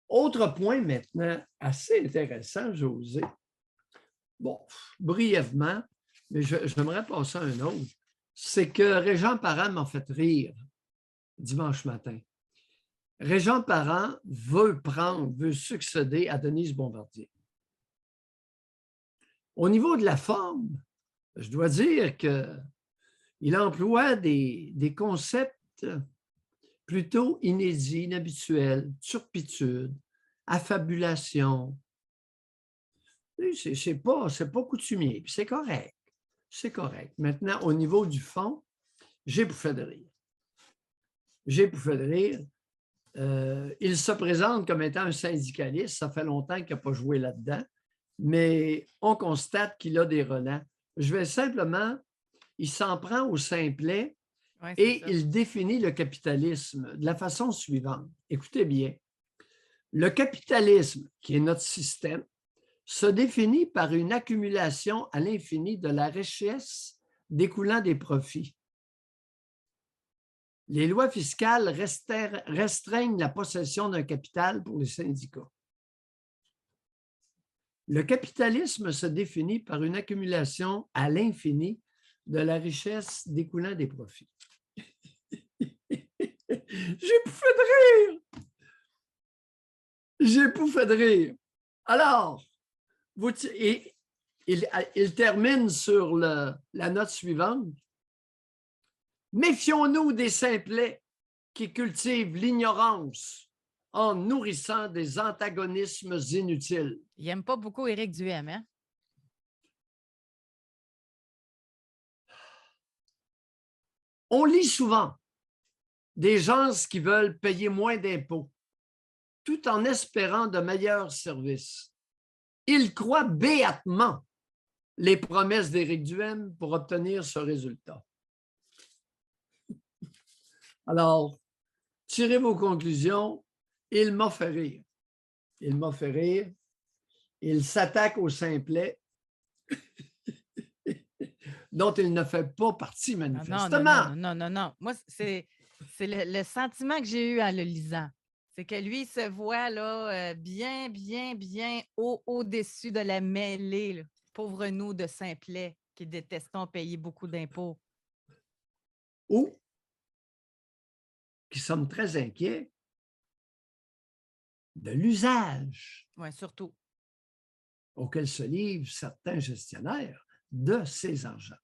Autre point maintenant, assez intéressant, José. Bon, brièvement, mais j'aimerais passer à un autre. C'est que Régent Parent m'a fait rire dimanche matin. Régent Parent veut succéder à Denise Bombardier. Au niveau de la forme, je dois dire qu'il emploie des concepts plutôt inédits, inhabituels, turpitude, affabulation. C'est pas coutumier, puis c'est correct. C'est correct. Maintenant, au niveau du fond, j'ai bouffé de rire. J'ai bouffé de rire. Il se présente comme étant un syndicaliste. Ça fait longtemps qu'il n'a pas joué là-dedans, mais on constate qu'il a des relents. Je vais simplement, il s'en prend au simplet Ouais, c'est et ça. il définit le capitalisme de la façon suivante. Écoutez bien. Le capitalisme, qui est notre système, se définit par une accumulation à l'infini de la richesse découlant des profits. Les lois fiscales restreignent la possession d'un capital pour les syndicats. Le capitalisme se définit par une accumulation à l'infini de la richesse découlant des profits. J'ai pouffé de rire! J'ai pouffé de rire. Alors, il termine sur la note suivante. Méfions-nous des simplets qui cultivent l'ignorance en nourrissant des antagonismes inutiles. Il n'aime pas beaucoup Éric Duhem, hein? On lit souvent des gens qui veulent payer moins d'impôts tout en espérant de meilleurs services. Ils croient béatement les promesses d'Éric Duhem pour obtenir ce résultat. Alors, tirez vos conclusions. Il m'a fait rire. Il m'a fait rire. Il s'attaque au simplet dont il ne fait pas partie manifestement. Non. Moi, c'est le sentiment que j'ai eu en le lisant. C'est que lui, il se voit là, bien au-dessus de la mêlée. Là. Pauvre nous de simplets qui détestons payer beaucoup d'impôts. Ou qui sommes très inquiets de l'usage Oui, surtout. auquel se livrent certains gestionnaires de ces argents.